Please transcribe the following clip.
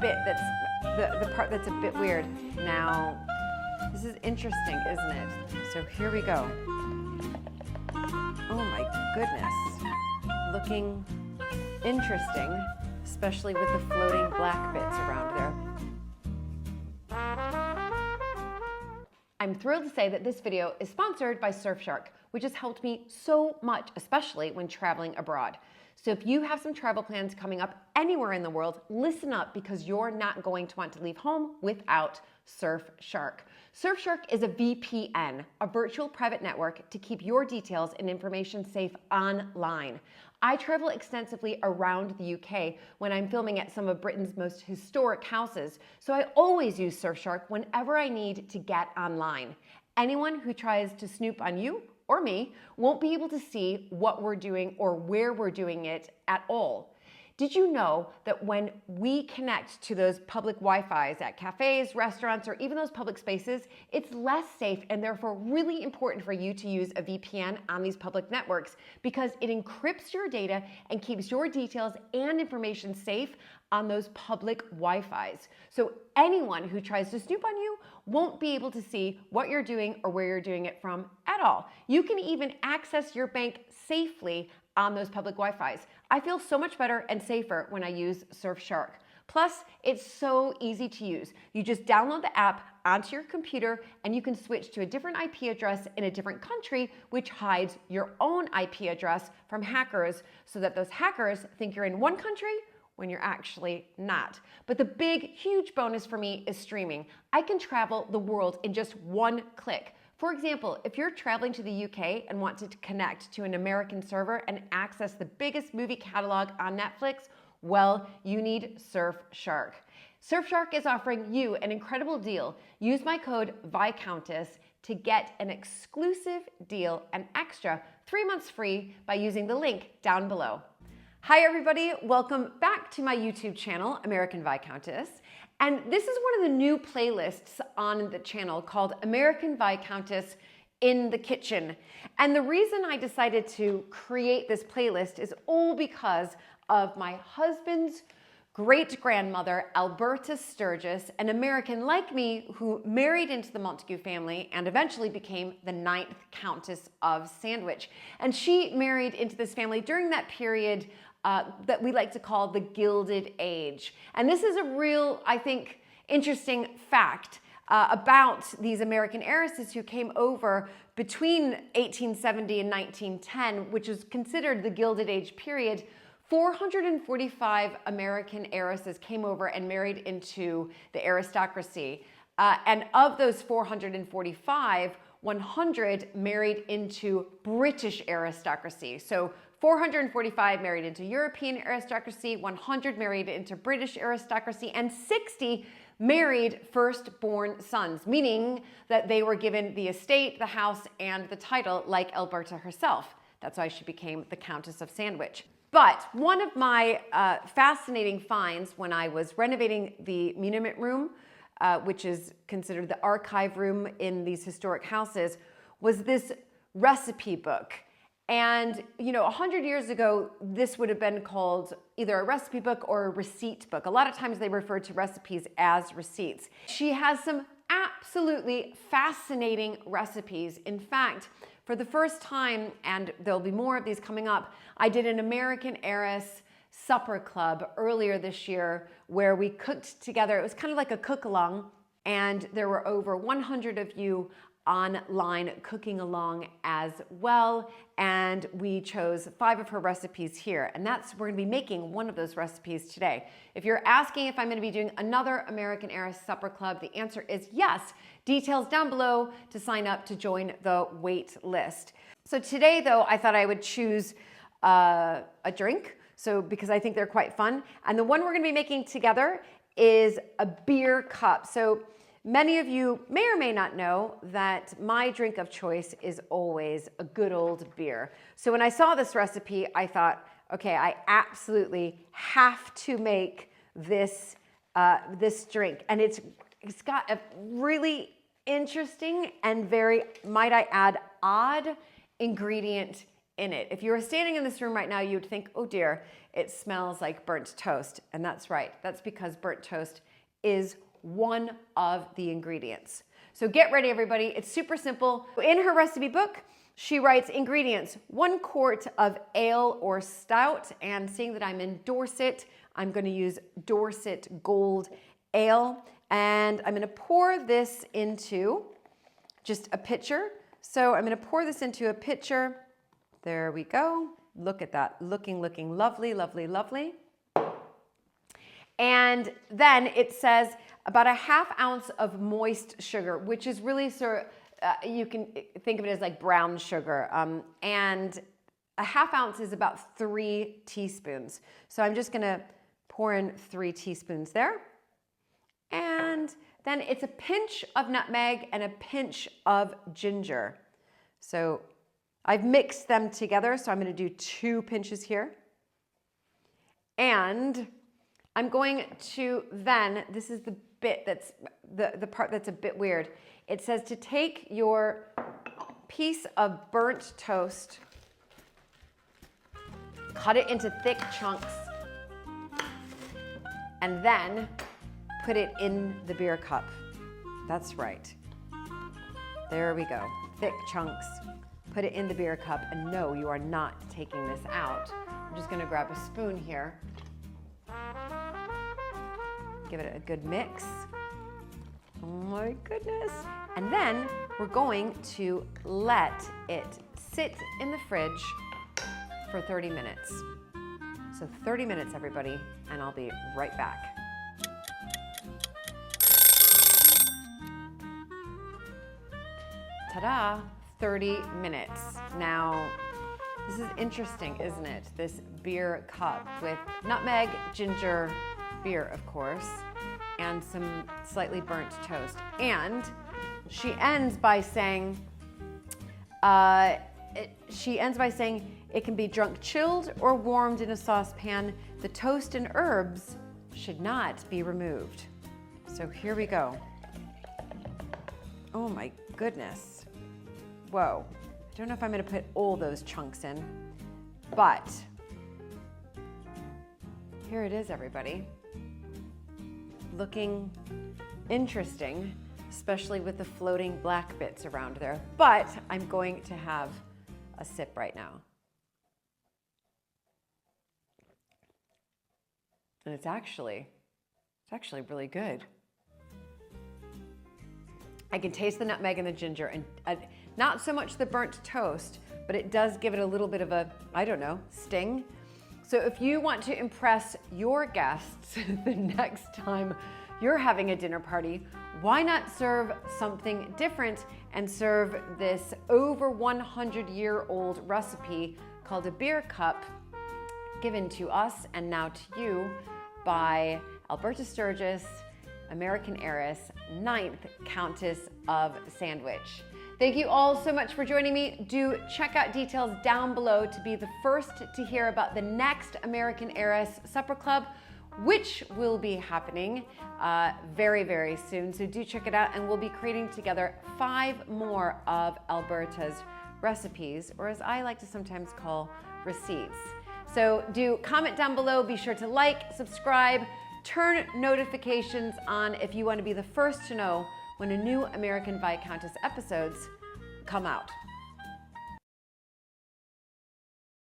bit that's the part that's a bit weird. Now, this is interesting, isn't it? So here we go. Oh my goodness. Looking interesting, especially with the floating black bits around there. I'm thrilled to say that this video is sponsored by Surfshark, which has helped me so much, especially when traveling abroad. So if you have some travel plans coming up anywhere in the world, listen up because you're not going to want to leave home without Surfshark. Surfshark is a VPN, a virtual private network to keep your details and information safe online. I travel extensively around the UK when I'm filming at some of Britain's most historic houses, so I always use Surfshark whenever I need to get online. Anyone who tries to snoop on you or me won't be able to see what we're doing or where we're doing it at all. Did you know that when we connect to those public Wi-Fis at cafes, restaurants, or even those public spaces, it's less safe and therefore really important for you to use a VPN on these public networks because it encrypts your data and keeps your details and information safe on those public Wi-Fis. So anyone who tries to snoop on you won't be able to see what you're doing or where you're doing it from at all. You can even access your bank safely on those public Wi-Fis. I feel so much better and safer when I use Surfshark. Plus, it's so easy to use. You just download the app onto your computer and you can switch to a different IP address in a different country, which hides your own IP address from hackers so that those hackers think you're in one country when you're actually not. But the big, huge bonus for me is streaming. I can travel the world in just one click. For example, if you're traveling to the UK and want to connect to an American server and access the biggest movie catalog on Netflix, well, you need Surfshark. Surfshark is offering you an incredible deal. Use my code VICOUNTESS to get an exclusive deal, an extra 3 months free by using the link down below. Hi everybody, welcome back to my YouTube channel, American Viscountess. And this is one of the new playlists on the channel called American Viscountess in the Kitchen. And the reason I decided to create this playlist is all because of my husband's great-grandmother, Alberta Sturgis, an American like me who married into the Montague family and eventually became the 9th Countess of Sandwich. And she married into this family during that period that we like to call the Gilded Age. And this is a real, I think, interesting fact about these American heiresses who came over between 1870 and 1910, which is considered the Gilded Age period. 445 American heiresses came over and married into the aristocracy. And of those 445, 100 married into British aristocracy. So 445 married into European aristocracy, 100 married into British aristocracy, and 60 married firstborn sons, meaning that they were given the estate, the house, and the title like Alberta herself. That's why she became the Countess of Sandwich. But one of my fascinating finds when I was renovating the muniment room, which is considered the archive room in these historic houses, was this recipe book. And, you know, 100 years ago, this would have been called either a recipe book or a receipt book. A lot of times they refer to recipes as receipts. She has some absolutely fascinating recipes. In fact, for the first time, and there'll be more of these coming up, I did an American Heiress supper club earlier this year where we cooked together. It was kind of like a cook-along, and there were over 100 of you online cooking along as well, and we chose 5 of her recipes here, and we're gonna be making one of those recipes today. If you're asking if I'm gonna be doing another American Heiress Supper Club, the answer is yes. Details down below to sign up to join the wait list. So today though, I thought I would choose a drink, because I think they're quite fun, and the one we're gonna be making together is a beer cup. So many of you may or may not know that my drink of choice is always a good old beer. So when I saw this recipe, I thought, okay, I absolutely have to make this, this drink. And it's got a really interesting and very, might I add, odd ingredient in it. If you were standing in this room right now, you'd think, oh dear, it smells like burnt toast. And that's right. That's because burnt toast is one of the ingredients. So get ready, everybody. It's super simple. In her recipe book, she writes ingredients: 1 quart of ale or stout. And seeing that I'm in Dorset, I'm going to use Dorset Gold Ale. And I'm going to pour this into just a pitcher. So I'm going to pour this into a pitcher. There we go. Look at that. Looking lovely, lovely, lovely. And then it says about a ½ ounce of moist sugar, which is really sort of, you can think of it as like brown sugar. And a ½ ounce is about 3 teaspoons. So I'm just gonna pour in 3 teaspoons there. And then it's a pinch of nutmeg and a pinch of ginger. So I've mixed them together, so I'm gonna do 2 pinches here. And I'm going to then, this is the bit that's, the part that's a bit weird. It says to take your piece of burnt toast, cut it into thick chunks, and then put it in the beer cup. That's right. There we go. Thick chunks. Put it in the beer cup, and no, you are not taking this out. I'm just gonna grab a spoon here. Give it a good mix. Oh my goodness. And then we're going to let it sit in the fridge for 30 minutes. So 30 minutes, everybody, and I'll be right back. Ta-da, 30 minutes. Now, this is interesting, isn't it? This beer cup with nutmeg, ginger, beer, of course, and some slightly burnt toast. And she ends by saying, it can be drunk chilled or warmed in a saucepan. The toast and herbs should not be removed. So here we go. Oh my goodness. Whoa. I don't know if I'm gonna put all those chunks in, but here it is, everybody. Looking interesting, especially with the floating black bits around there. But I'm going to have a sip right now. And it's actually really good. I can taste the nutmeg and the ginger, and not so much the burnt toast, but it does give it a little bit of a, I don't know, sting. So if you want to impress your guests the next time you're having a dinner party, why not serve something different and serve this over 100-year-old recipe called a beer cup, given to us and now to you by Alberta Sturgis, American heiress, 9th Countess of Sandwich. Thank you all so much for joining me. Do check out details down below to be the first to hear about the next American Heiress Supper Club, which will be happening very, very soon. So do check it out, and we'll be creating together 5 more of Alberta's recipes, or as I like to sometimes call, receipts. So do comment down below, be sure to like, subscribe, turn notifications on if you want to be the first to know when a new American Viscountess episodes come out.